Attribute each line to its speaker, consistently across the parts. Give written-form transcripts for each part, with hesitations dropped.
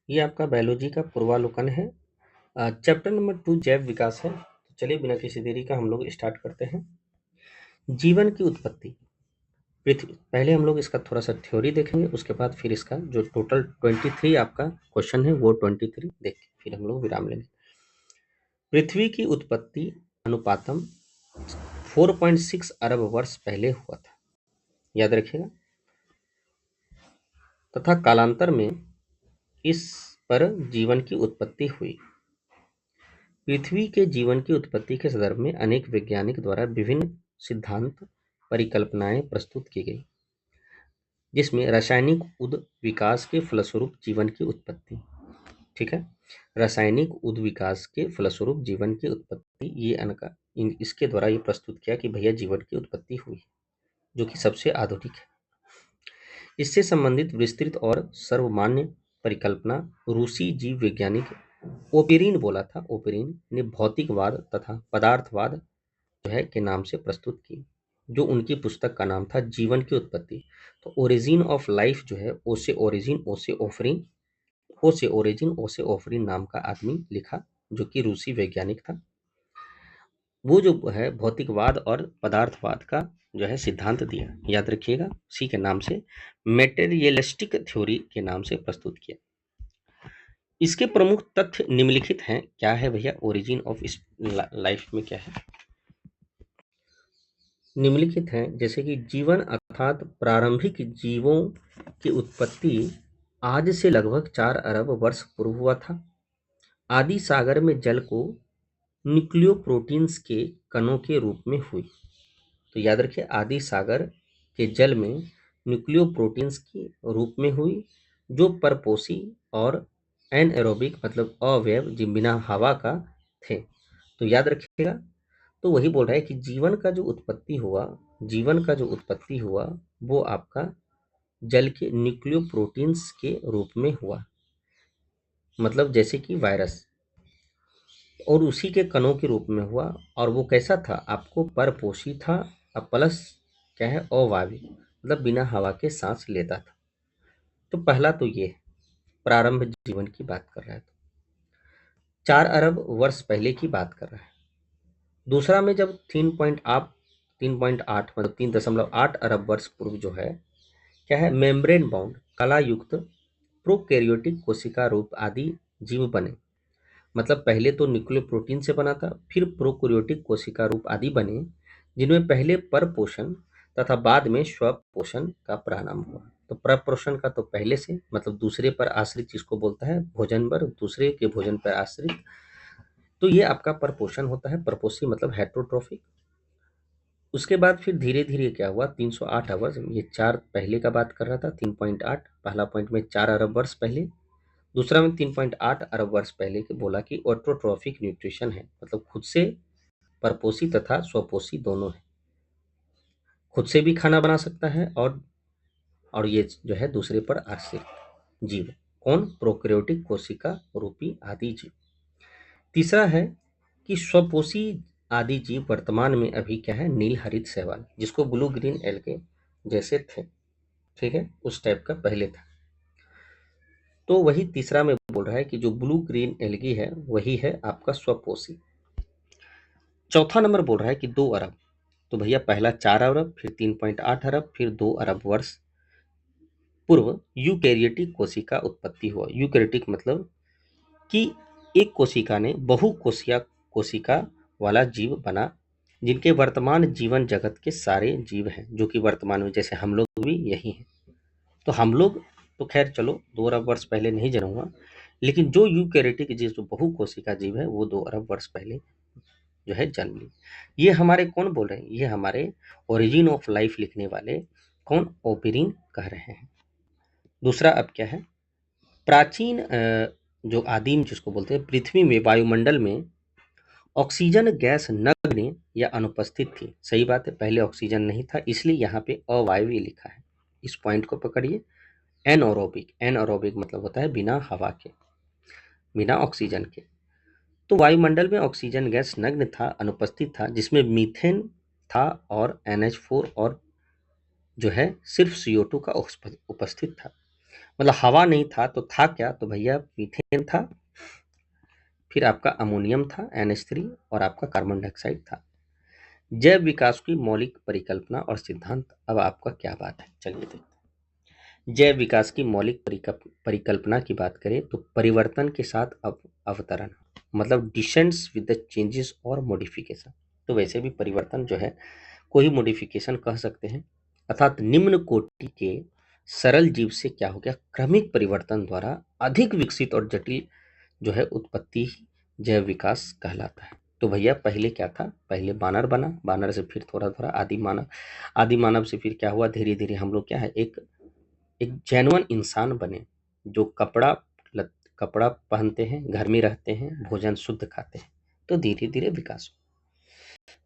Speaker 1: ये आपका बायोलॉजी का पूर्वावलोकन है। चैप्टर नंबर 2 जैव विकास है। तो चलिए बिना किसी देरी का हम लोग स्टार्ट करते हैं। जीवन की उत्पत्ति। पृथ्वी, पहले हम लोग इसका थोड़ा सा थ्योरी देखेंगे, उसके बाद फिर इसका जो टोटल 23 आपका क्वेश्चन है वो 23 देख के फिर हम लोग विराम लेंगे। पृथ्वी की उत्पत्ति अनुपातम 4.6 अरब वर्ष पहले हुआ था, याद रखिएगा। तथा कालांतर में इस पर जीवन की उत्पत्ति हुई। पृथ्वी के जीवन की उत्पत्ति के संदर्भ में अनेक वैज्ञानिक द्वारा विभिन्न सिद्धांत परिकल्पनाएं प्रस्तुत की गई, जिसमें रासायनिक उद विकास के फलस्वरूप जीवन की उत्पत्ति, ठीक है, रासायनिक उद विकास के फलस्वरूप जीवन की उत्पत्ति, ये इसके द्वारा ये प्रस्तुत किया कि भैया जीवन की उत्पत्ति हुई, जो कि सबसे आधुनिक है। इससे संबंधित विस्तृत और सर्वमान्य परिकल्पना रूसी जीव वैज्ञानिक ओपेरिन बोला था, ओपेरिन ने भौतिकवाद तथा पदार्थवाद जो है के नाम से प्रस्तुत की, जो उनकी पुस्तक का नाम था जीवन की उत्पत्ति। तो ओरिजिन ऑफ लाइफ जो है ओसे ओरिजिन ओसे ओफरिन नाम का आदमी लिखा, जो कि रूसी वैज्ञानिक था। वो जो है भौतिकवाद और पदार्थवाद का जो है सिद्धांत दिया, याद रखिएगा, उसी के नाम से मेटेरियलिस्टिक थ्योरी के नाम से प्रस्तुत किया। इसके प्रमुख तथ्य निम्नलिखित हैं। क्या है भैया ओरिजिन ऑफ इस लाइफ में क्या है? निम्नलिखित हैं, जैसे कि जीवन अर्थात प्रारंभिक जीवों की उत्पत्ति आज से लगभग 4 अरब वर्ष पूर्व हुआ था। आदि सागर में जल को न्यूक्लियोप्रोटीन्स के कणों के रूप में हुई। तो याद रखिए, आदि सागर के जल में न्यूक्लियोप्रोटीन्स के रूप में हुई, जो परपोषी और एनएरोबिक मतलब अवयव जिन बिना हवा का थे। तो याद रखिएगा, तो वही बोल रहा है कि जीवन का जो उत्पत्ति हुआ वो आपका जल के न्यूक्लियोप्रोटीन्स के रूप में हुआ, मतलब जैसे कि वायरस, और उसी के कणों के रूप में हुआ। और वो कैसा था? आपको परपोषी था, अब प्लस क्या है, अवायवीय, मतलब बिना हवा के सांस लेता था। तो पहला तो ये प्रारंभ जीवन की बात कर रहा है, तो 4 अरब वर्ष पहले की बात कर रहा है। दूसरा में जब 3.8 मतलब 3.8 अरब वर्ष पूर्व जो है क्या है, मेम्ब्रेन बाउंड कला युक्त प्रोकैरियोटिक कोशिका रूप आदि जीव बने। मतलब पहले तो न्यूक्लियोप्रोटीन से बना था, फिर प्रोकैरियोटिक कोशिका रूप आदि बने, जिनमें पहले परपोषण तथा बाद में स्वपोषण का प्रारंभ हुआ। तो परपोषण का तो पहले से मतलब दूसरे पर आश्रित जिसको बोलता है, भोजन पर, दूसरे के भोजन पर आश्रित, तो ये आपका परपोषण होता है, परपोषी मतलब हेट्रोट्रोफिक। उसके बाद फिर धीरे धीरे क्या हुआ, 308 आवर्स, ये 4 पहले का बात कर रहा था, 3.8 पहला पॉइंट में 4 अरब वर्ष पहले, दूसरा में 3.8 अरब वर्ष पहले के बोला कि ऑटोट्रॉफिक न्यूट्रिशन है, मतलब खुद से परपोषी तथा स्वपोषी दोनों है, खुद से भी खाना बना सकता है और ये जो है दूसरे पर आश्रित जीव, कौन? प्रोकैरियोटिक कोशिका रूपी आदि जीव। तीसरा है कि स्वपोषी आदि जीव वर्तमान में अभी क्या है, नील हरित शैवाल, जिसको ब्लू ग्रीन एल्गे जैसे थे, ठीक है, उस टाइप का पहले था। तो वही तीसरा में बोल रहा है कि जो ब्लू ग्रीन एल्गी है वही है आपका स्वपोषी। चौथा नंबर बोल रहा है कि 2 अरब, तो भैया पहला 4 अरब, फिर 3.8 अरब, फिर 2 अरब वर्ष पूर्व यूकैरियोटिक कोशिका उत्पत्ति हुआ। यूकैरियोटिक मतलब कि एक कोशिका ने कोशिका वाला जीव बना, जिनके वर्तमान जीवन जगत के सारे जीव हैं, जो कि वर्तमान में जैसे हम लोग भी यही हैं। तो हम लोग तो खैर चलो 2 अरब वर्ष पहले नहीं जन्मा हुआ, लेकिन जो यूकैरियोटिक जो बहुकोशिका जीव है वो 2 अरब वर्ष पहले जो है जन्म ली। ये हमारे कौन बोल रहे हैं? ये हमारे ओरिजिन ऑफ लाइफ लिखने वाले कौन? ओपेरिन कह रहे हैं। दूसरा अब क्या है, प्राचीन जो आदिम जिसको बोलते हैं, पृथ्वी में वायुमंडल में ऑक्सीजन गैस नगण्य या अनुपस्थित थी। सही बात है, पहले ऑक्सीजन नहीं था, इसलिए यहाँ पे अवायवीय लिखा है। इस पॉइंट को पकड़िए। एनएरोबिक मतलब होता है बिना हवा के, बिना ऑक्सीजन के। तो वायुमंडल में ऑक्सीजन गैस नग्न था, अनुपस्थित था, जिसमें मीथेन था और NH4 और जो है सिर्फ CO2 का उपस्थित था। मतलब हवा नहीं था तो था क्या, तो भैया मीथेन था, फिर आपका अमोनियम था NH3, और आपका कार्बन डाइऑक्साइड था। जैव विकास की मौलिक परिकल्पना और सिद्धांत, अब आपका क्या बात है, चलिए देखते हैं। जैव विकास की मौलिक परिकल्पना की बात करें तो परिवर्तन के साथ अवतरण, मतलब डिसेंट्स विद द चेंजेस और मॉडिफिकेशन। तो वैसे भी परिवर्तन जो है कोई मॉडिफिकेशन कह सकते हैं। अर्थात निम्न कोटि के सरल जीव से क्या हो गया, क्रमिक परिवर्तन द्वारा अधिक विकसित और जटिल जो है उत्पत्ति जैव विकास कहलाता है। तो भैया पहले क्या था, पहले बानर बना, बानर से फिर थोड़ा थोड़ा आदि मानव, आदि मानव से फिर क्या हुआ, धीरे धीरे हम लोग क्या है, एक एक जेन्युइन इंसान बने, जो कपड़ा पहनते हैं, घर में रहते हैं, भोजन शुद्ध खाते हैं। तो धीरे धीरे विकास हुआ।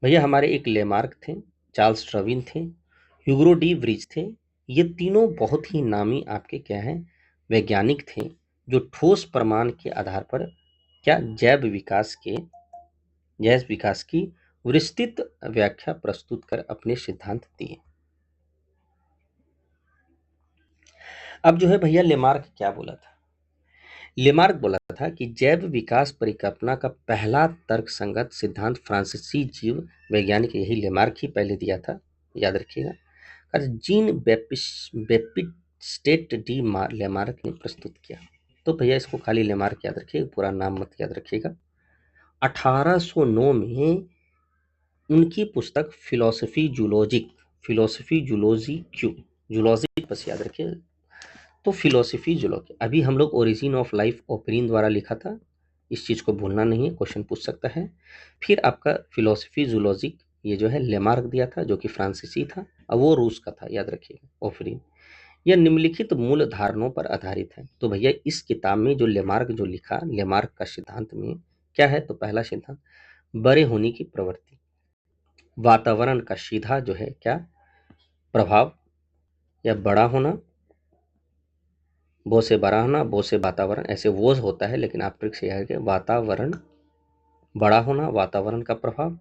Speaker 1: भैया हमारे एक लेमार्क थे, चार्ल्स डार्विन थे, ह्यूगो डी व्रीज थे। ये तीनों बहुत ही नामी आपके क्या है, वैज्ञानिक थे, जो ठोस प्रमाण के आधार पर क्या जैव विकास की विस्तृत व्याख्या प्रस्तुत कर अपने सिद्धांत दिए। अब जो है भैया लेमार्क क्या बोला था, लेमार्क बोला था कि जैव विकास परिकल्पना का पहला तर्कसंगत सिद्धांत फ्रांसीसी जीव वैज्ञानिक, यही लेमार्क ही पहले दिया था, याद रखिएगा, और जीन बेपिस्टेट डी लेमार्क ने प्रस्तुत किया। तो भैया इसको खाली लेमार्क याद रखिएगा, पूरा नाम मत याद रखिएगा। 1809 में उनकी पुस्तक फिलोसफी जूलॉजी क्यों, जूलॉजी बस याद रखिए। तो फिलोसफी जूलॉजी, अभी हम लोग ओरिजिन ऑफ लाइफ ओपरिन द्वारा लिखा था, इस चीज को भूलना नहीं है, क्वेश्चन पूछ सकता है। फिर आपका फिलोसफी जूलॉजी, ये जो है लेमार्क दिया था, जो कि फ्रांसीसी था, और वो रूस का था, याद रखिएगा, ओपरिन। यह निम्नलिखित मूल धारणाओं पर आधारित है। तो भैया इस किताब में जो लेमार्क जो लिखा, लेमार्क का सिद्धांत में क्या है, तो पहला सिद्धांत बड़े होने की प्रवृत्ति, वातावरण का सीधा जो है क्या प्रभाव, या बड़ा होना, बो से बड़ा होना, बो से वातावरण, ऐसे वो होता है, लेकिन आप ट्रिक से याद रखें, वातावरण बड़ा होना, वातावरण का प्रभाव,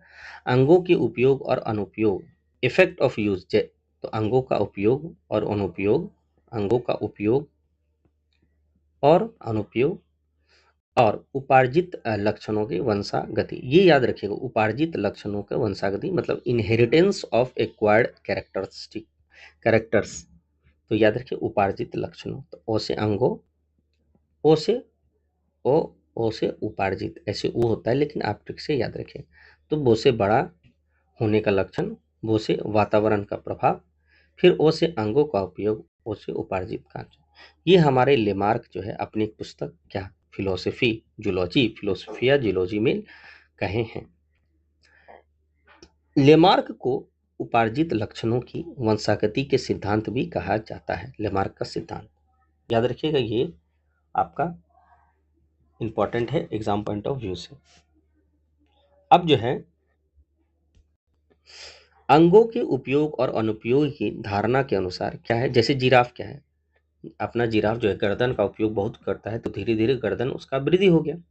Speaker 1: अंगों के उपयोग और अनुपयोग, इफेक्ट ऑफ यूज, तो अंगों का उपयोग और अनुपयोग, अंगों का उपयोग और अनुपयोग, और उपार्जित लक्षणों के वंशागति, ये याद रखिएगा, उपार्जित लक्षणों के वंशागति मतलब इनहेरिटेंस ऑफ एक्वायर्ड कैरेक्टर्स। तो याद रखिए उपार्जित लक्षणों, तो ओ से अंगो, ओ से ओ, ओ से उपार्जित, ऐसे वो होता है, लेकिन आप ट्रिक से याद रखें। तो बो से बड़ा होने का लक्षण, बो से वातावरण का प्रभाव, फिर ओ से अंगों का उपयोग, ओ से उपार्जित का। ये हमारे लेमार्क जो है अपनी पुस्तक क्या फिलोसफिया जूलॉजी में कहे हैं। लेमार्क को उपार्जित लक्षणों की वंशागति के सिद्धांत भी कहा जाता है। लेमार्क का सिद्धांत याद रखिएगा, ये आपका इंपॉर्टेंट है एग्जाम पॉइंट ऑफ व्यू से। अब जो है अंगों के उपयोग और अनुपयोग की धारणा के अनुसार क्या है, जैसे जिराफ क्या है, अपना जिराफ जो है गर्दन का उपयोग बहुत करता है, तो धीरे धीरे गर्दन उसका वृद्धि हो गया।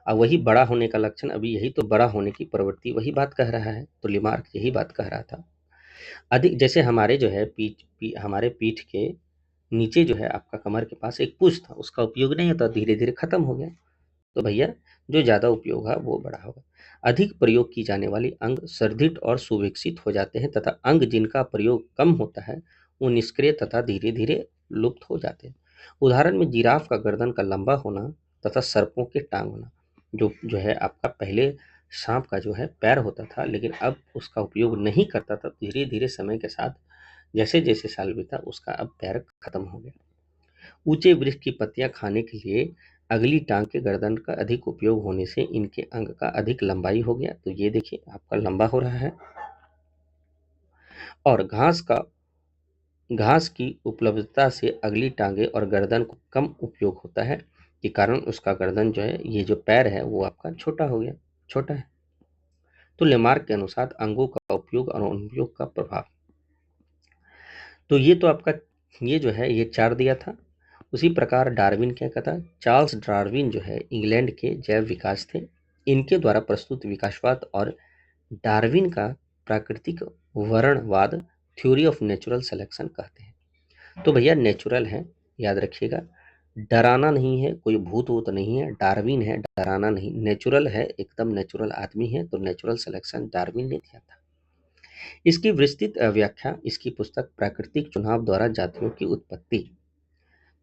Speaker 1: अब वही बड़ा होने का लक्षण, अभी यही तो बड़ा होने की प्रवृत्ति, वही बात कह रहा है, तो लेमार्क यही बात कह रहा था। अधिक जैसे हमारे जो है हमारे पीठ के नीचे जो है आपका कमर के पास एक पूंछ था, उसका उपयोग नहीं होता, धीरे धीरे खत्म हो गया। तो भैया जो ज़्यादा उपयोग है वो बड़ा होगा। अधिक प्रयोग की जाने वाली अंग सुदृढ़ और सुविकसित हो जाते हैं, तथा अंग जिनका प्रयोग कम होता है वो निष्क्रिय तथा धीरे धीरे लुप्त हो जाते हैं। उदाहरण में जिराफ का गर्दन का लंबा होना तथा सर्पों के टांग होना। जो है आपका पहले सांप का जो है पैर होता था, लेकिन अब उसका उपयोग नहीं करता था, धीरे धीरे समय के साथ जैसे जैसे साल बीता उसका अब पैर खत्म हो गया। ऊंचे वृक्ष की पत्तियां खाने के लिए अगली टांग के गर्दन का अधिक उपयोग होने से इनके अंग का अधिक लंबाई हो गया। तो ये देखिए आपका लंबा हो रहा है। और घास की उपलब्धता से अगली टांगे और गर्दन को कम उपयोग होता है, के कारण उसका गर्दन जो है, ये जो पैर है वो आपका छोटा हो गया, छोटा है। तो लेमार्क के अनुसार अंगों का उपयोग और अनुपयोग का प्रभाव, तो ये तो आपका ये जो है ये चार दिया था। उसी प्रकार डार्विन क्या कहता है, चार्ल्स डार्विन जो है इंग्लैंड के जैव विकास थे, इनके द्वारा प्रस्तुत विकासवाद और डार्विन का प्राकृतिक वर्णवाद, थ्योरी ऑफ नेचुरल सिलेक्शन कहते हैं। तो भैया नेचुरल है, याद रखिएगा, डराना नहीं है, कोई भूत वूत नहीं है, डार्विन है, डराना नहीं, नेचुरल है, एकदम नेचुरल आदमी है, तो नेचुरल सिलेक्शन डार्विन ने दिया था। इसकी विस्तृत व्याख्या इसकी पुस्तक प्राकृतिक चुनाव द्वारा जातियों की उत्पत्ति,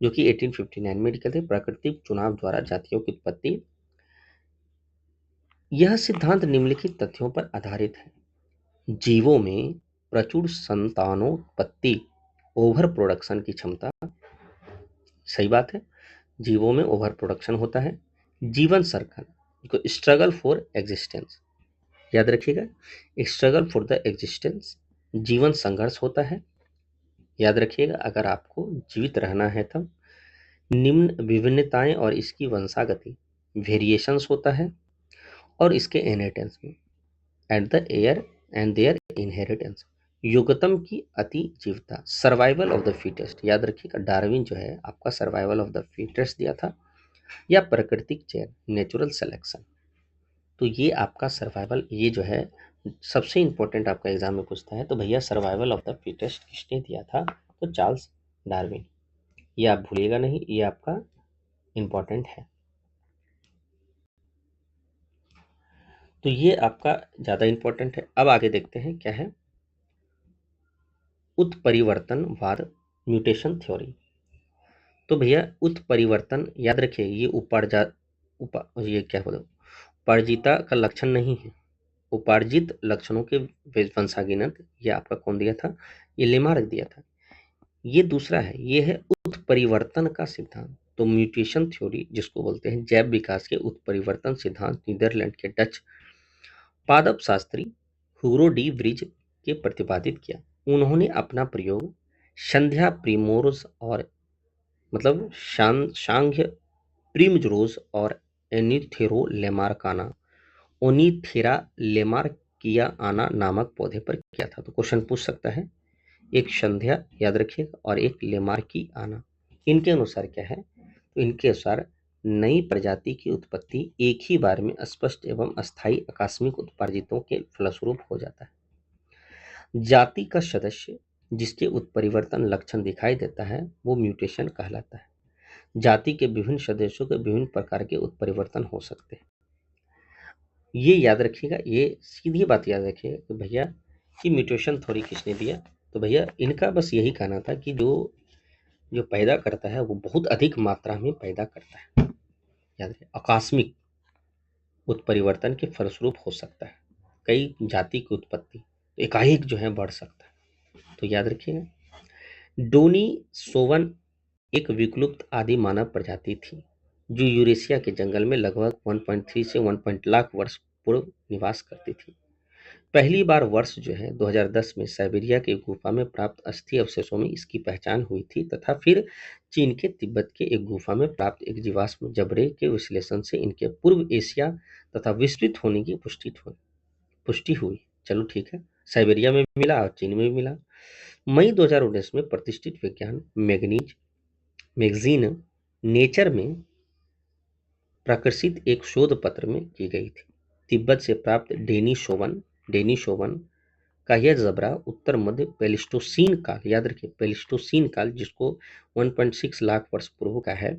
Speaker 1: जो कि 1859 में लिखे थे, प्राकृतिक चुनाव द्वारा जातियों की उत्पत्ति। यह सिद्धांत निम्नलिखित तथ्यों पर आधारित है। जीवों में प्रचुर संतानोत्पत्ति, ओवर प्रोडक्शन की क्षमता, सही बात है, जीवों में ओवर प्रोडक्शन होता है। जीवन सर्कल, स्ट्रगल फॉर एग्जिस्टेंस, याद रखिएगा, स्ट्रगल फॉर द एग्जिस्टेंस, जीवन संघर्ष होता है। याद रखिएगा, अगर आपको जीवित रहना है तब निम्न विभिन्नताएं और इसकी वंशागति, वेरिएशंस होता है, और इसके इनहेरिटेंस में, at the air and their inheritance, युगतम की अति जीवता, सर्वाइवल ऑफ द फिटेस्ट। याद रखिएगा, डार्विन जो है आपका सर्वाइवल ऑफ द फिटेस्ट दिया था, या प्राकृतिक चयन, नेचुरल सिलेक्शन। तो ये आपका सर्वाइवल, ये जो है सबसे इंपॉर्टेंट आपका एग्जाम में पूछता है, तो भैया सर्वाइवल ऑफ द फिटेस्ट किसने दिया था? तो चार्ल्स डार्विन। ये आप भूलिएगा नहीं, ये आपका इंपॉर्टेंट है। तो ये आपका ज़्यादा इंपॉर्टेंट है। अब आगे देखते हैं क्या है, उत्परिवर्तनवाद, म्यूटेशन थ्योरी। तो भैया उत्परिवर्तन, याद रखिए, ये ये क्या बोलो, उपार्जिता का लक्षण नहीं है, उपार्जित लक्षणों के वंशागिनत, ये आपका कौन दिया था? ये लेमार्क दिया था। ये दूसरा है, ये है उत्परिवर्तन का सिद्धांत। तो म्यूटेशन थ्योरी जिसको बोलते हैं जैव विकास के उत्परिवर्तन सिद्धांत, नीदरलैंड के डच पादप शास्त्री हुरो डी ब्रिज के प्रतिपादित किया। उन्होंने अपना प्रयोग संध्या प्रिमोर्स और मतलब सांघ्य प्रिमजरोस और एनीथेरो लेमार्काना, ओनीथेरा लेमार्किया आना नामक पौधे पर किया था। तो क्वेश्चन पूछ सकता है, एक संध्या याद रखिएगा और एक लेमार्की आना, इनके अनुसार क्या है? तो इनके अनुसार नई प्रजाति की उत्पत्ति एक ही बार में स्पष्ट एवं अस्थायी आकस्मिक उत्पादितों के फलस्वरूप हो जाता है। जाति का सदस्य जिसके उत्परिवर्तन लक्षण दिखाई देता है वो म्यूटेशन कहलाता है। जाति के विभिन्न सदस्यों के विभिन्न प्रकार के उत्परिवर्तन हो सकते हैं। ये याद रखिएगा, ये सीधी बात याद रखिएगा कि भैया कि म्यूटेशन थ्योरी किसने दिया? तो भैया इनका बस यही कहना था कि जो जो पैदा करता है वो बहुत अधिक मात्रा में पैदा करता है। याद रखिए, आकस्मिक उत्परिवर्तन के फलस्वरूप हो सकता है, कई जाति की उत्पत्ति तो एकाएक जो है बढ़ सकता है। तो याद रखिएगा, डोनी सोवन एक विलुप्त आदि मानव प्रजाति थी जो यूरेशिया के जंगल में लगभग 1.3 से 1 लाख वर्ष पूर्व निवास करती थी। पहली बार वर्ष जो है 2010 में साइबेरिया के गुफा में प्राप्त अस्थि अवशेषों में इसकी पहचान हुई थी, तथा फिर चीन के तिब्बत के एक गुफा में प्राप्त एक जीवाश्म जबड़े के विश्लेषण से इनके पूर्व एशिया तथा विस्तृत होने की पुष्टि हुई। चलो ठीक है, साइबेरिया में भी मिला और चीन में भी मिला। मई 2019 में प्रतिष्ठित विज्ञान मैगजीन नेचर में प्रकाशित एक शोध पत्र में की गई थी। तिब्बत से प्राप्त डेनिसोवन का यह जबड़ा उत्तर मध्य प्लेस्टोसीन काल, याद रखिए प्लेस्टोसीन काल जिसको 1.6 लाख वर्ष पूर्व का है,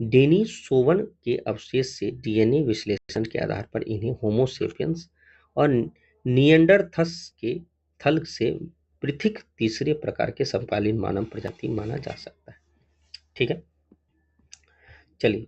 Speaker 1: डेनिसोवन के अवशेष से डीएनए विश्लेषण के आधार पर इन्हें होमो सेपियंस और निएंडरथस के थल से पृथक तीसरे प्रकार के समकालीन मानव प्रजाति माना जा सकता है। ठीक है, चलिए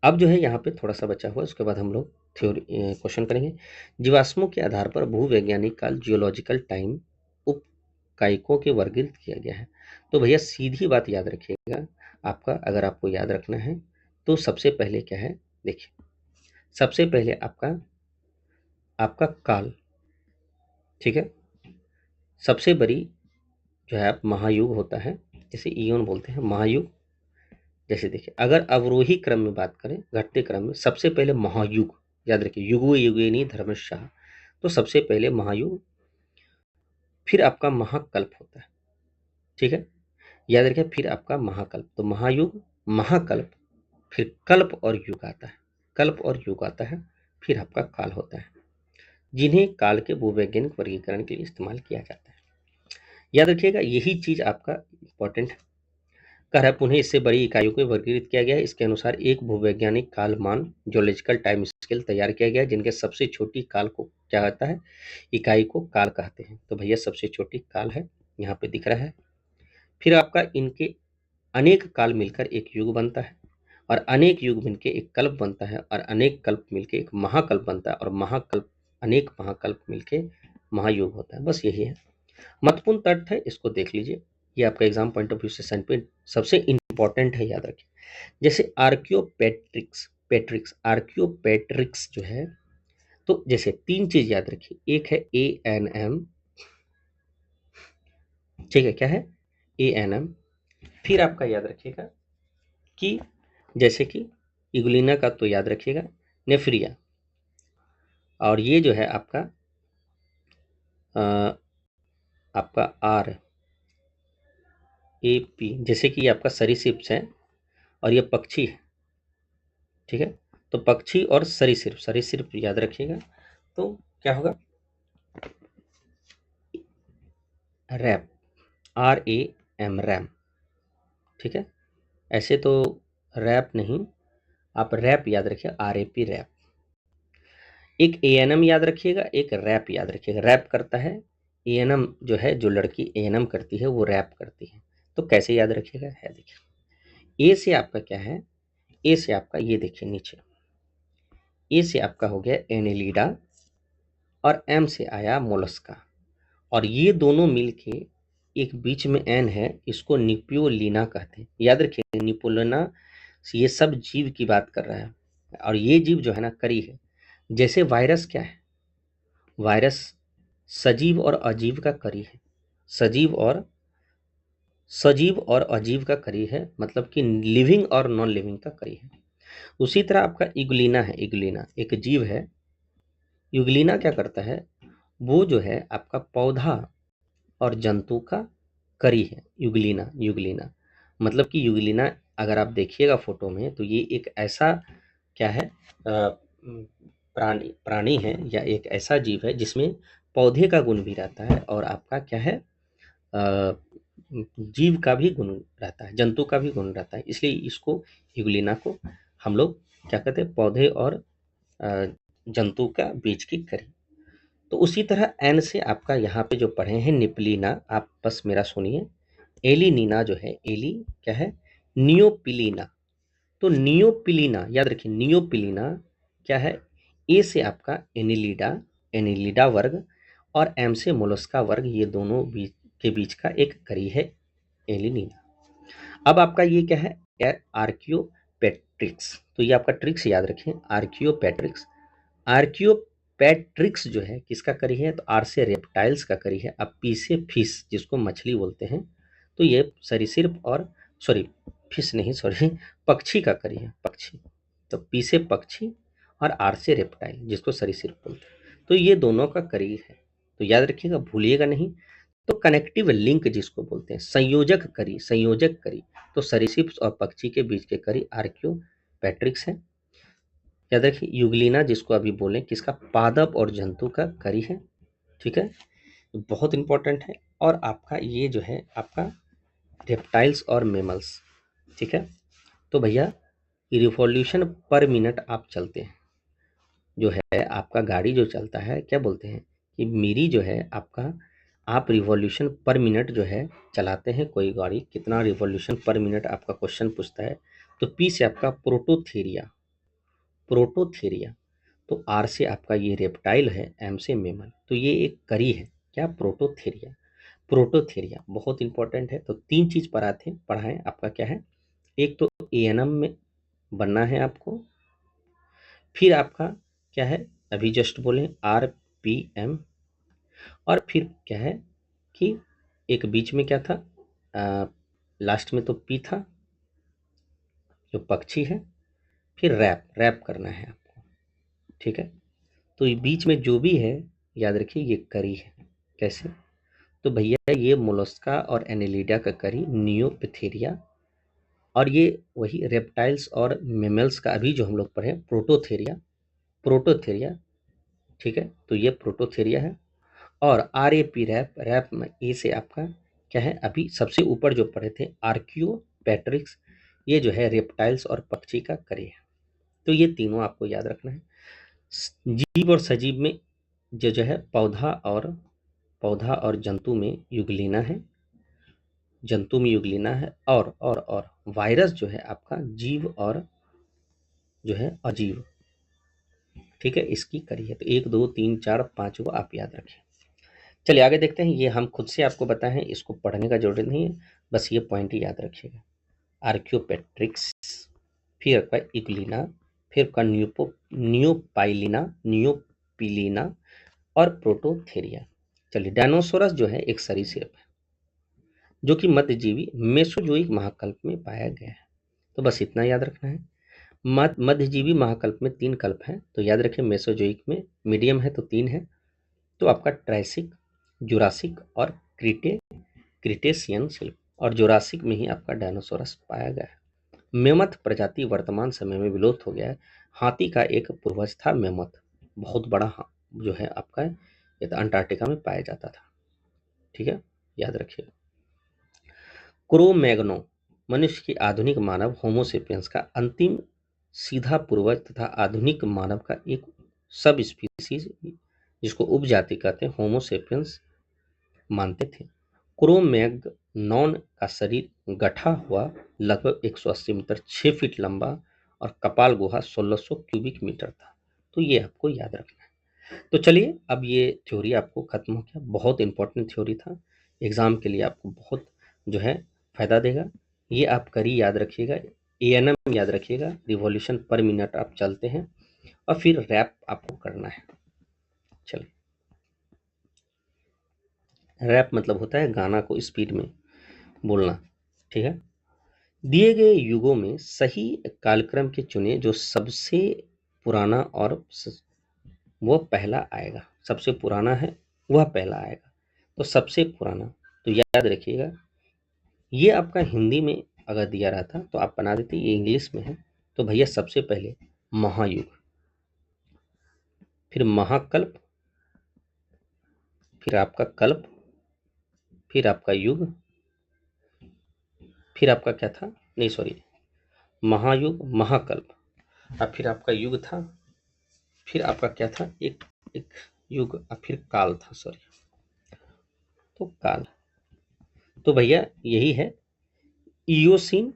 Speaker 1: अब जो है यहाँ पे थोड़ा सा बचा हुआ, उसके बाद हम लोग थ्योरी क्वेश्चन करेंगे। जीवाश्मों के आधार पर भूवैज्ञानिक काल जियोलॉजिकल टाइम उपकायिकों के वर्गीकृत किया गया है। तो भैया सीधी बात याद रखिएगा, आपका अगर आपको याद रखना है तो सबसे पहले क्या है, देखिए सबसे पहले आपका आपका काल, ठीक है, सबसे बड़ी जो है आप महायुग होता है, जैसे ईयोन बोलते हैं महायुग। जैसे देखिए अगर अवरोही क्रम में बात करें, घटते क्रम में सबसे पहले महायुग, याद रखिए युगो युगेनी धर्मशाह, तो सबसे पहले महायुग, फिर आपका महाकल्प होता है। ठीक है, याद रखिए, फिर आपका महाकल्प, तो महायुग, महाकल्प, फिर कल्प और युग आता है, कल्प और युग आता है, फिर आपका काल होता है, जिन्हें काल के भूवैज्ञानिक वर्गीकरण के लिए इस्तेमाल किया जाता है। याद रखिएगा यही चीज आपका इंपॉर्टेंट है। कह रहा है पुनः इससे बड़ी इकाइयों को वर्गीकृत किया गया है। इसके अनुसार एक भूवैज्ञानिक कालमान जियोलॉजिकल टाइम स्केल तैयार किया गया है, जिनके सबसे छोटी काल को क्या कहता है, इकाई को काल कहते हैं। तो भैया सबसे छोटी काल है, यहाँ पे दिख रहा है। फिर आपका इनके अनेक काल मिलकर एक युग बनता है, और अनेक युग मिलकर एक कल्प बनता है, और अनेक कल्प मिलकर एक महाकल्प बनता है, और महाकल्प अनेक महाकल्प मिलकर महायुग होता है। बस यही है, महत्वपूर्ण तथ्य है, इसको देख लीजिए। ये आपका एग्जाम पॉइंट ऑफ व्यू से सबसे इंपॉर्टेंट है, याद रखिए। जैसे आर्कियोपेट्रिक्स पेट्रिक्स आर्कियोपेट्रिक्स जो है, तो जैसे तीन चीज याद रखिए, एक है ANM, ठीक है, क्या है ANM। फिर आपका याद रखिएगा कि जैसे कि इगुलिना का तो याद रखिएगा नेफ्रिया, और ये जो है आपका RAP, जैसे कि ये आपका सरीसृप है और ये पक्षी है, ठीक है। तो पक्षी और सरीसृप याद रखिएगा। तो क्या होगा, रैप, RAM रैम, ठीक है। ऐसे तो रैप नहीं, आप रैप याद रखिए, RAP रैप। एक ANM याद रखिएगा, एक रैप याद रखिएगा। रैप करता है ANM, जो है जो लड़की ANM करती है वो रैप करती है। तो कैसे याद रखिएगा, है देखिए, ए से आपका क्या है, ए से आपका ये देखिए नीचे, ए से आपका हो गया एनेलिडा, और M से आया मोलस्का, और ये दोनों मिलके एक बीच में एन है, इसको निपोलिना कहते हैं। याद रखिए निपोलिना, ये सब जीव की बात कर रहा है, और ये जीव जो है ना करी है। जैसे वायरस क्या है, वायरस सजीव और अजीव का करी है, सजीव और अजीव का करी है, मतलब कि लिविंग और नॉन लिविंग का करी है। उसी तरह आपका इगुलिना है, इगुलिना एक जीव है। युगलिना क्या करता है, वो जो है आपका पौधा और जंतु का करी है। युगलिना मतलब कि युगलिना, अगर आप देखिएगा फोटो में, तो ये एक ऐसा क्या है, प्राणी है, या एक ऐसा जीव है जिसमें पौधे का गुण भी रहता है, और आपका क्या है, अ, जीव का भी गुण रहता है, जंतु का भी गुण रहता है। इसलिए इसको, युगलिना को हम लोग क्या कहते हैं, पौधे और अ, जंतु का बीज की करी। तो उसी तरह एन से आपका यहाँ पे जो पढ़े हैं निपलीना, आप बस मेरा सुनिए। एलिनीना जो है, एली क्या है, नियोपिलीना। तो नियोपिलीना याद रखिए, नियोपिलीना क्या है, ए से आपका एनिलिडा, एनिलिडा वर्ग, और एम से मोलस्का वर्ग, ये दोनों के बीच का एक करी है एलिनीना। अब आपका ये क्या है, आर्कियोपेट्रिक्स। तो ये आपका ट्रिक्स याद रखें, आर्कियोपेट्रिक्स। आर्कियोपेट्रिक्स जो है किसका करी है, तो आर से रेप्टाइल्स का करी है। अब पी से फिश, जिसको मछली बोलते हैं, तो ये सरीसृप और सॉरी फिश नहीं, सॉरी पक्षी का करी है, पक्षी। तो पी से पक्षी और आर से रेप्टाइल, जिसको सरीसृप बोलते हैं। तो ये दोनों का करी है, तो याद रखिएगा, भूलिएगा नहीं। तो कनेक्टिव लिंक जिसको बोलते हैं, संयोजक करी, तो सरीसृप और पक्षी के बीच के करी आर्कियोपेट्रिक्स है। याद रखिए युगलिना, जिसको अभी बोले किसका, पादप और जंतु का करी है, ठीक है, बहुत इंपॉर्टेंट है। और आपका ये जो है आपका रेप्टाइल्स और मेमल्स, ठीक है। तो भैया रिवॉल्यूशन पर मिनट आप चलते हैं, जो है आपका गाड़ी जो चलता है, क्या बोलते हैं कि मेरी जो है आपका, आप रिवॉल्यूशन पर मिनट जो है चलाते हैं कोई गाड़ी, कितना रिवॉल्यूशन पर मिनट आपका क्वेश्चन पूछता है। तो पी से आपका प्रोटोथेरिया, प्रोटोथेरिया। तो आर से आपका ये रेप्टाइल है, एम से मेमल, तो ये एक करी है क्या, प्रोटोथेरिया। प्रोटोथेरिया बहुत इंपॉर्टेंट है। तो तीन चीज पढ़ा है आपका, क्या है, एक तो ANM में बनना है आपको, फिर आपका क्या है, अभी जस्ट बोले RPM, और फिर क्या है कि एक बीच में क्या था, लास्ट में तो पी था जो पक्षी है, फिर रैप, रैप करना है आपको, ठीक है। तो ये बीच में जो भी है, याद रखिए ये करी है। कैसे, तो भैया ये मोलस्का और एनेलिडा का करी नियोपिथेरिया, और ये वही रेप्टाइल्स और मेमल्स का अभी जो हम लोग पढ़े प्रोटोथेरिया, प्रोटोथेरिया, ठीक है। तो ये प्रोटोथेरिया है। और RAP रैप, रैप में ए से आपका क्या है, अभी सबसे ऊपर जो पढ़े थे आर्कियो पैट्रिक्स, ये जो है रेप्टाइल्स और पक्षी का करी है। तो ये तीनों आपको याद रखना है। जीव और सजीव में जो है पौधा और जंतु में युगलीना है, जंतु में युगलीना है, और वायरस जो है आपका जीव और जो है अजीव, ठीक है, इसकी करी है। तो 1 2 3 4 5 वो आप याद रखें। चलिए आगे देखते हैं। ये हम खुद से आपको बताए हैं, इसको पढ़ने का जरूरत नहीं है, बस ये पॉइंट ही याद रखिएगा। आर्क्योपेट्रिक्स, फिर आपका इक्लिना, फिर आपका न्यूपाइलिना, न्यूपिलिना और प्रोटोथेरिया। चलिए, डायनोसोरस जो है एक सरीसृप है जो कि मध्यजीवी मेसोजोइक महाकल्प में पाया गया है। तो बस इतना याद रखना है। मध्यजीवी महाकल्प में 3 कल्प हैं, तो याद रखें। मेसोजोइक में मीडियम है तो 3 है, तो आपका ट्राइसिक, जुरासिक और क्रिटेशियन शिल्प, और जुरासिक में ही आपका डायनासोरस पाया गया है। मेमथ प्रजाति वर्तमान समय में विलुप्त हो गया है। हाथी का एक पूर्वज था मेमथ, बहुत बड़ा जो है आपका ये तो अंटार्कटिका में पाया जाता था, ठीक है, याद रखिए। क्रो-मैग्नो मनुष्य की आधुनिक मानव होमोसेपियंस का अंतिम सीधा पूर्वज तथा आधुनिक मानव का एक सब स्पीसीज, जिसको उपजाति कहते हैं, होमोसेपियंस मानते थे। क्रो-मैग्नॉन का शरीर गठा हुआ, लगभग 180 मीटर, 6 फीट लंबा, और कपाल गुहा 1600 क्यूबिक मीटर था। तो ये आपको याद रखना है। तो चलिए, अब ये थ्योरी आपको खत्म हो गया। बहुत इंपॉर्टेंट थ्योरी था, एग्जाम के लिए आपको बहुत जो है फायदा देगा। ये आप करी याद रखिएगा, एएनएम याद रखिएगा, रिवॉल्यूशन पर मिनट आप चलते हैं, और फिर रैप आपको करना है। चलिए, रैप मतलब होता है गाना को स्पीड में बोलना, ठीक है। दिए गए युगों में सही कालक्रम के चुने, जो सबसे पुराना और वो पहला आएगा। सबसे पुराना है वह पहला आएगा, तो सबसे पुराना, तो याद रखिएगा। ये आपका हिंदी में अगर दिया रहता तो आप बना देते, ये इंग्लिश में है, तो भैया सबसे पहले महायुग, फिर महाकल्प, फिर आपका कल्प, फिर आपका युग, फिर आपका क्या था, नहीं सॉरी, महायुग, महाकल्प, और फिर आपका युग था, फिर आपका क्या था, एक एक युग, और फिर काल था, सॉरी, तो काल। तो भैया यही है, इयोसीन,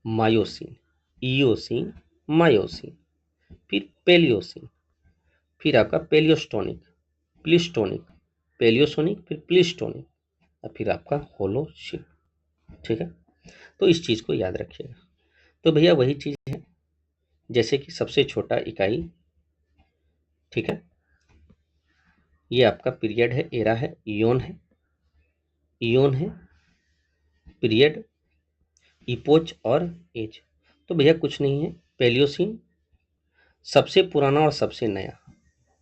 Speaker 1: मायोसीन, इयोसीन, मायोसीन, फिर पेलियोसीन, फिर आपका पेलियोस्टोनिक, प्लिस्टोनिक, पेलियोसोनिक, फिर प्लिस्टोनिक, और फिर आपका होलोसिन, ठीक है। तो इस चीज को याद रखिएगा। तो भैया वही चीज है, जैसे कि सबसे छोटा इकाई, ठीक है, ये आपका पीरियड है, एरा है, इयोन है, इयोन है, पीरियड, इपोच और एज। तो भैया कुछ नहीं है, पेलियोसिन सबसे पुराना और सबसे नया,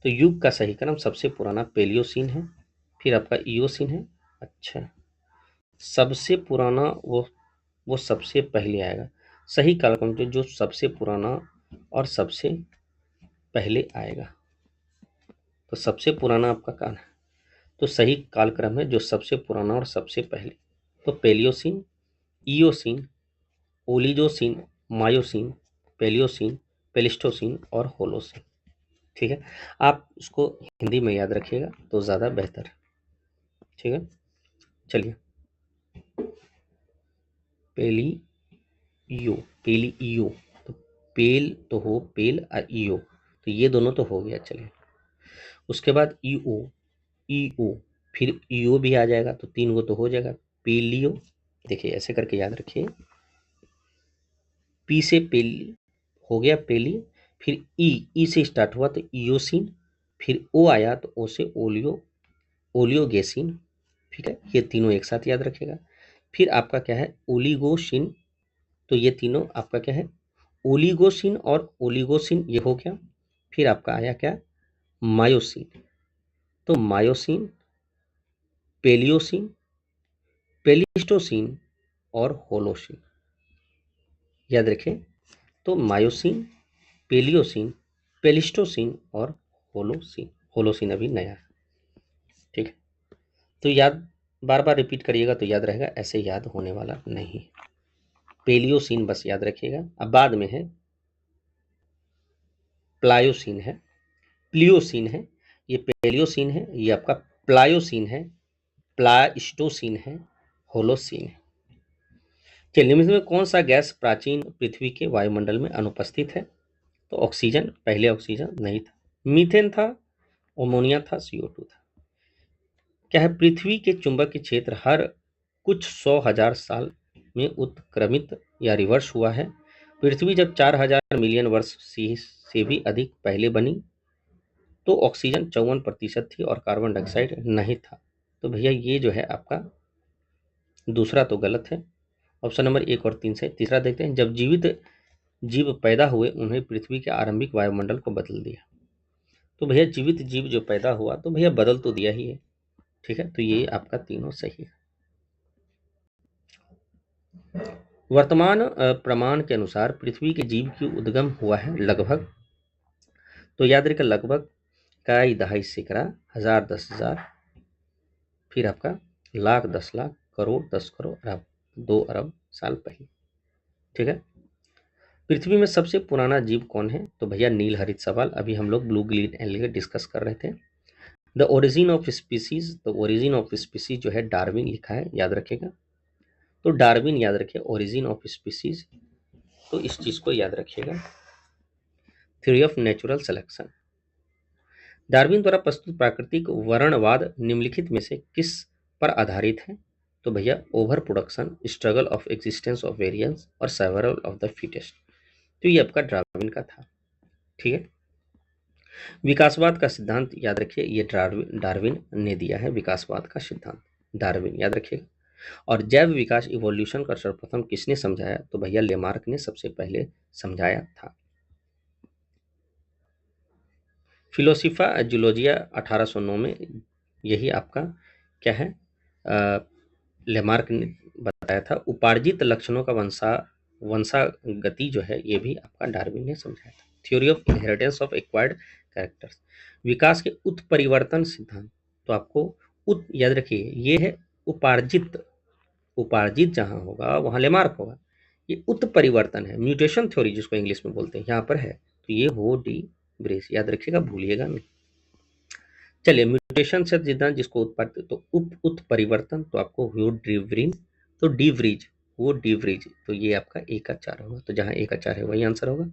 Speaker 1: तो युग का सही क्रम सबसे पुराना पेलियोसिन है, फिर आपका इयोसिन है। अच्छा, सबसे पुराना वो सबसे पहले आएगा, सही कालक्रम जो सबसे पुराना और सबसे पहले आएगा, तो सबसे पुराना आपका काल है, तो सही कालक्रम है जो सबसे पुराना और सबसे पहले, तो Palaeocene, eosin, ओलिजोसिन, myosin, Palaeocene, Pleistocene और होलोसिन, ठीक है। आप उसको हिंदी में याद रखिएगा तो ज़्यादा बेहतर है, ठीक है। चलिए, पेली ईओ, पेली ईओ, तो पेल तो हो, पेल और ईओ, तो ये दोनों तो हो गया। चलिए, उसके बाद ईओ, ईओ, फिर ईओ भी आ जाएगा, तो 3 गो तो हो जाएगा। पेलियो, देखिए ऐसे करके याद रखिए, पी से पेली हो गया पेली, फिर ई से स्टार्ट हुआ तो इयोसिन, फिर ओ आया तो ओ से ओलियो, ओलियोगेसिन, ठीक है, ये तीनों एक साथ याद रखेगा। फिर आपका क्या है, ओलिगोसिन, तो ये तीनों आपका क्या है, ओलिगोसिन और ओलिगोसिन, ये हो गया। फिर आपका आया क्या, मायोसिन, तो मायोसिन, पेलियोसिन, पेलिस्टोसिन और होलोसिन, याद रखें। तो मायोसिन, पेलियोसिन, पेलिस्टोसिन और होलोसिन, होलोसिन अभी नया है, ठीक है। तो याद बार बार रिपीट करिएगा तो याद रहेगा, ऐसे याद होने वाला नहीं। पेलियोसीन बस याद रखिएगा। अब बाद में है प्लायोसीन है, प्लियोसीन है, ये पेलियोसीन है, ये आपका प्लायोसीन है, प्लाइस्टोसीन है, होलोसीन है। चलिए, निम्न में कौन सा गैस प्राचीन पृथ्वी के वायुमंडल में अनुपस्थित है? तो ऑक्सीजन, पहले ऑक्सीजन नहीं था। मीथेन था, अमोनिया था, CO2 था। क्या है? पृथ्वी के चुंबकीय क्षेत्र हर कुछ 100,000 साल में उत्क्रमित या रिवर्स हुआ है। पृथ्वी जब 4,000 मिलियन वर्ष से भी अधिक पहले बनी तो ऑक्सीजन 54% थी और कार्बन डाइऑक्साइड नहीं था। तो भैया ये जो है आपका दूसरा तो गलत है। ऑप्शन नंबर 1 और 3 से। तीसरा देखते हैं, जब जीवित जीव पैदा हुए उन्हें पृथ्वी के आरंभिक वायुमंडल को बदल दिया। तो भैया जीवित जीव जो पैदा हुआ तो भैया बदल तो दिया ही है। ठीक है, तो ये आपका तीनों सही है। वर्तमान प्रमाण के अनुसार पृथ्वी के जीव की उद्गम हुआ है लगभग, तो याद रखिए लगभग काई दहाई सैकड़ा, हजार 10,000, फिर आपका लाख 10 लाख, करोड़ 10 करोड़, अरब 2 अरब साल पहले। ठीक है, पृथ्वी में सबसे पुराना जीव कौन है? तो भैया नील हरित सवाल, अभी हम लोग ब्लू ग्रीन एलिगेट डिस्कस कर रहे थे। The origin of species, the origin of species जो है डार्विन लिखा है, याद रखेगा। तो डार्विन याद रखिए, ओरिजिन ऑफ स्पीसीज, तो इस चीज को याद रखिएगा। Theory of natural selection, Darwin द्वारा प्रस्तुत प्राकृतिक वर्णवाद निम्नलिखित में से किस पर आधारित है? तो भैया over production, struggle of existence of variance और सर्वाइवल ऑफ द फिटेस्ट। तो ये आपका डार्विन का था। ठीक है, विकासवाद का सिद्धांत याद रखिए, ये डार्विन डार्विन ने दिया है विकासवाद का सिद्धांत, डार्विन याद रखिएगा। और जैव विकास इवोल्यूशन का सर्वप्रथम किसने समझाया? तो भैया लेमार्क ने सबसे पहले समझाया था। फिलोसिफा जूलॉजिया 1809 में, यही आपका क्या है, लेमार्क ने बताया था। उपार्जित लक्षणों का वंशागति जो है, ये भी आपका डार्विन ने समझाया था। Theory of inheritance of acquired characters, विकास के उत्परिवर्तन सिद्धांत, तो आपको याद रखिए ये है उपार्जित, उपार्जित जहां होगा वहां लेमार्क होगा। ये उत्परिवर्तन है, म्यूटेशन थ्योरी जिसको इंग्लिश में बोलते हैं, यहाँ पर है। तो ये हो डी ब्रेस, याद रखिएगा, भूलिएगा नहीं। चलिए, म्यूटेशन से सिद्धांत जिसको उत्पाद, तो उत्परिवर्तन, तो आपको हो डिवरीन, तो डिवरीज, वो डिवरीज, तो ये आपका ए का 4 होगा। तो जहां ए का 4 है वही आंसर होगा।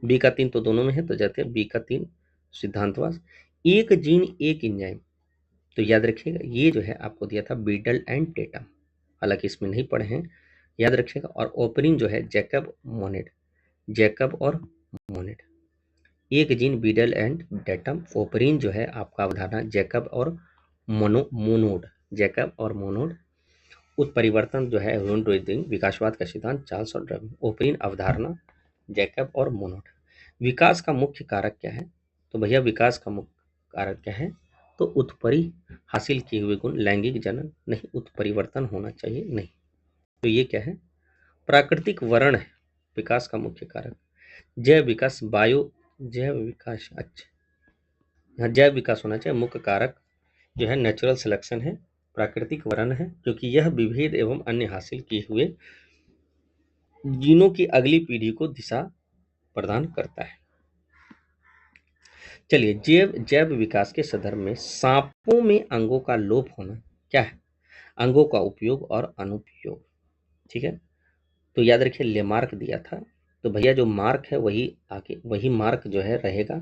Speaker 1: बी का 3 तो दोनों में है, तो जाते हैं बी का 3 सिद्धांतवाद। एक जीन एक इंजाइम, तो याद रखिएगा ये जो है आपको दिया था बीडल एंड टेटम, हालांकि इसमें नहीं पढ़े हैं, याद रखिएगा। और ओपरिन जो है जैकब मोनेड, जैकब और मोनेड। एक gene Beadle and datum, Oparin जो है आपका अवधारणा जैकब और मोनोड, जैकब और मोनोड। उत्परिवर्तन जो है ह्यूमन विकासवाद का सिद्धांत चार्ल्स और डार्विन। ओपरिन अवधारणा जैकब और मोनोड। विकास का मुख्य कारक क्या है? तो भैया विकास का मुख्य कारक क्या है? तो उत्परि हासिल किए हुए गुण, लैंगिक जनन नहीं, उत्परिवर्तन होना चाहिए नहीं। तो ये क्या है? प्राकृतिक वर्ण है विकास का मुख्य कारक। जैव विकास, बायो जैव विकास, अच्छा, यहाँ जैव विकास होना चाहिए। मुख्य कारक जो है नेचुरल सिलेक्शन है, प्राकृतिक वर्ण है, क्योंकि यह विभेद एवं अन्य हासिल किए हुए जीनों की अगली पीढ़ी को दिशा प्रदान करता है। चलिए, जैव जैव विकास के संदर्भ में सांपों में अंगों का लोप होना क्या है? अंगों का उपयोग और अनुपयोग। ठीक है, तो याद रखिए लेमार्क दिया था। तो भैया जो मार्क है वही आगे, वही मार्क जो है रहेगा।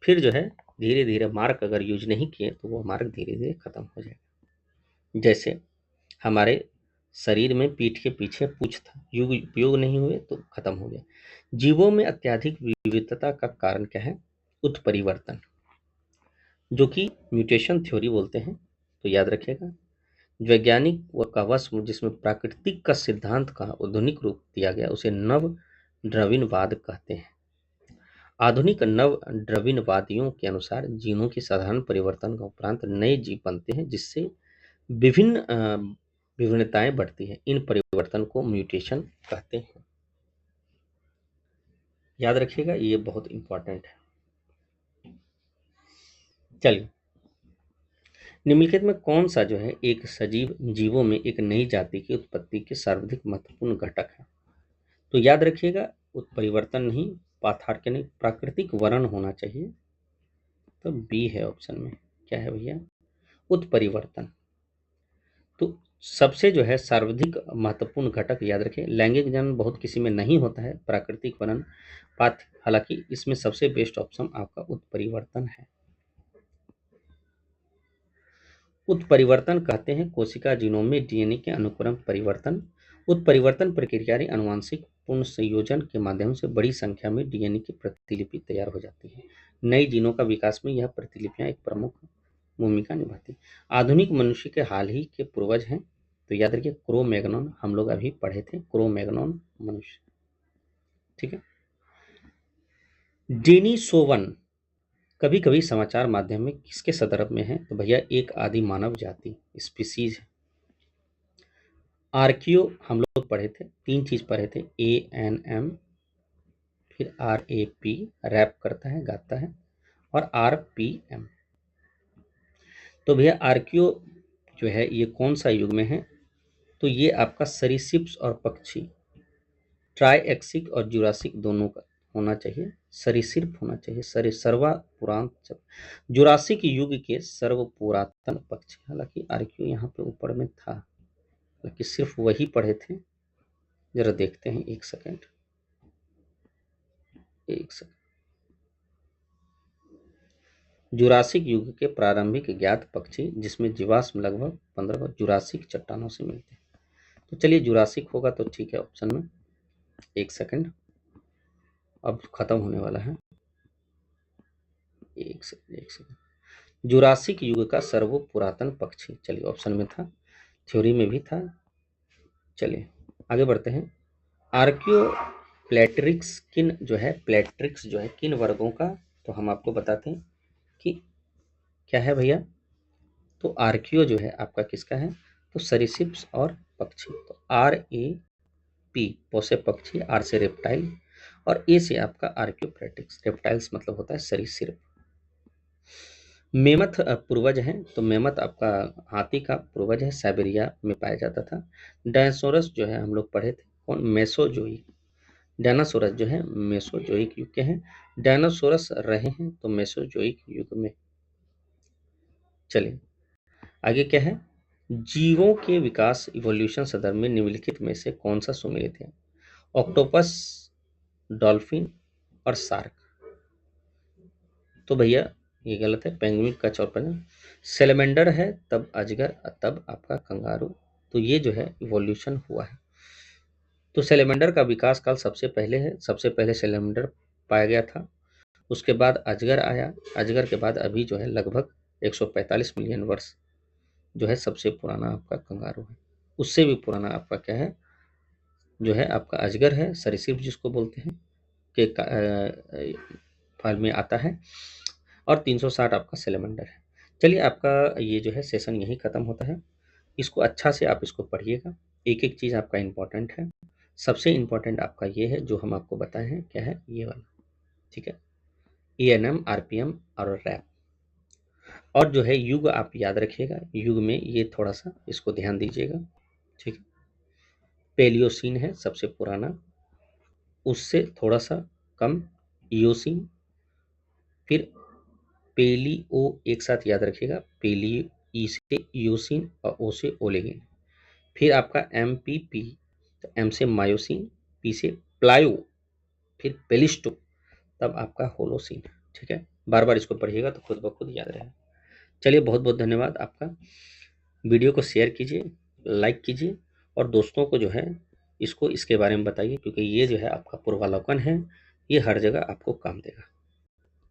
Speaker 1: फिर जो है धीरे धीरे मार्क अगर यूज नहीं किए तो वो मार्क धीरे धीरे खत्म हो जाएगा। जैसे हमारे शरीर में पीठ के पीछे पूंछ था, युग उपयोग नहीं हुए तो खत्म हो गया। जीवों में अत्यधिक विविधता का कारण क्या है? उत्परिवर्तन, जो कि म्यूटेशन थ्योरी बोलते हैं। तो याद रखिएगा, वैज्ञानिक व का वश जिसमें प्राकृतिक का सिद्धांत का आधुनिक रूप दिया गया उसे नव द्रविणवाद कहते हैं। आधुनिक नव द्रविणवादियों के अनुसार जीनों के साधारण परिवर्तन का उपरांत नए जीव बनते हैं, जिससे विभिन्न विभिन्नताएं बढ़ती हैं। इन परिवर्तन को म्यूटेशन कहते हैं। याद रखिएगा, ये बहुत इंपॉर्टेंट है। चलिए, निम्नलिखित में कौन सा जो है एक सजीव जीवों में एक नई जाति की उत्पत्ति के सर्वाधिक महत्वपूर्ण घटक है? तो याद रखिएगा, उत्परिवर्तन नहीं, पाथार्कनिक प्राकृतिक वर्ण होना चाहिए। तो बी है ऑप्शन में। क्या है भैया? उत्परिवर्तन। तो सबसे जो है सर्वाधिक महत्वपूर्ण घटक याद रखें, लैंगिक जन्म बहुत किसी में नहीं होता है, प्राकृतिक वर्ण पाथ, हालांकि इसमें सबसे बेस्ट ऑप्शन आपका उत्परिवर्तन है। उत्परिवर्तन कहते हैं कोशिका जीनोम में डीएनए के अनुक्रम परिवर्तन। उत्परिवर्तन प्रक्रिया आनुवंशिक पूर्ण संयोजन के माध्यम से बड़ी संख्या में डीएनए की प्रतिलिपि तैयार हो जाती है। नई जीनों का विकास में यह प्रतिलिपियां एक प्रमुख भूमिका निभाती। आधुनिक मनुष्य के हाल ही के पूर्वज हैं, तो याद रखिए क्रोमैग्नॉन, हम लोग अभी पढ़े थे क्रोमैग्नॉन मनुष्य। ठीक है। डेनिसोवन कभी कभी समाचार माध्यम में किसके संदर्भ में है? तो भैया एक आदि मानव जाति स्पीसीज है। आर्कियो हम लोग पढ़े थे, तीन चीज पढ़े थे, ANM, फिर RAP, रैप करता है, गाता है, और RPM। तो भैया आर्कियो जो है ये कौन सा युग में है? तो ये आपका सरीसृप और पक्षी, ट्राइएक्सिक और जुरासिक दोनों का होना चाहिए। सरीसृप होना चाहिए, सर्वा पुरान जुरासिक युग के सर्व पुरातन पक्षी। हालांकि आर्कियो यहाँ पे ऊपर में था, हालांकि सिर्फ वही पढ़े थे। जरा देखते हैं, एक सेकेंड। जुरासिक युग के प्रारंभिक ज्ञात पक्षी जिसमें जीवाश्म लगभग 15 जुरासिक चट्टानों से मिलते हैं। तो चलिए जुरासिक होगा तो ठीक है ऑप्शन में। एक सेकंड, अब खत्म होने वाला है। एक सेकंड। जुरासिक युग का सर्व पुरातन पक्षी, चलिए ऑप्शन में था, थ्योरी में भी था। चलिए आगे बढ़ते हैं। आर्कियो प्लेट्रिक्स किन जो है, प्लेट्रिक्स जो है किन वर्गों का? तो हम आपको बताते हैं कि क्या है भैया। तो आर्कियो जो है आपका किसका है? तो सरीसृप्स और पक्षी। तो RAP पोसे पक्षी, आर से रेप्टाइल, और ए से आपका आर्कियोप्लेटिक्स, रेप्टाइल्स मतलब होता है सरीसृप। मेमथ पूर्वज हैं, तो मेमथ आपका हाथी का पूर्वज है, साइबेरिया में पाया जाता था। डायनासोरस जो है हम लोग पढ़े थे, कौन? मेसोजोइक। डायनासोरस जो है मेसोजोइक युग के हैं। डायनासोरस रहे हैं तो मेसोजोइक युग में। चलिए आगे क्या है? जीवों के विकास इवोल्यूशन संदर्भ में निम्नलिखित में से कौन सा सुमेलित है? ऑक्टोपस, डॉल्फिन और शार्क। तो भैया ये गलत है, पेंगुइन, कछ और पेंगुइन। सेलेमेंडर है, तब अजगर, तब आपका कंगारू। तो ये जो है इवोल्यूशन हुआ है। तो सेलेमेंडर का विकास काल सबसे पहले है, सबसे पहले सेलेमेंडर पाया गया था, उसके बाद अजगर आया, अजगर के बाद अभी जो है लगभग 145 मिलियन वर्ष जो है सबसे पुराना आपका कंगारू है। उससे भी पुराना आपका क्या है? जो है आपका अजगर है, सरीसृप जिसको बोलते हैं, के फल में आता है, और 360 आपका सेलेमेंडर है। चलिए आपका ये जो है सेशन यहीं खत्म होता है। इसको अच्छा से आप इसको पढ़िएगा, एक एक चीज़ आपका इम्पोर्टेंट है। सबसे इम्पोर्टेंट आपका ये है जो हम आपको बताए हैं, क्या है ये वाला, ठीक है, ANM, RPM और रैप। और जो है युग आप याद रखिएगा, युग में ये थोड़ा सा इसको ध्यान दीजिएगा, ठीक है। पेलियोसीन है सबसे पुराना, उससे थोड़ा सा कम इयोसीन, फिर पेलियो, एक साथ याद रखिएगा, पेलियो, ई से इयोसीन और ओ से ओलेगिन। फिर आपका MPP, तो M से मायोसिन, P से प्लायो, फिर पेलिस्टो, तब आपका होलोसिन। ठीक है, बार बार इसको पढ़िएगा तो खुद ब खुद याद रहेगा। चलिए बहुत बहुत धन्यवाद आपका। वीडियो को शेयर कीजिए, लाइक कीजिए, और दोस्तों को जो है इसको इसके बारे में बताइए, क्योंकि ये जो है आपका पूर्वावलोकन है, ये हर जगह आपको काम देगा।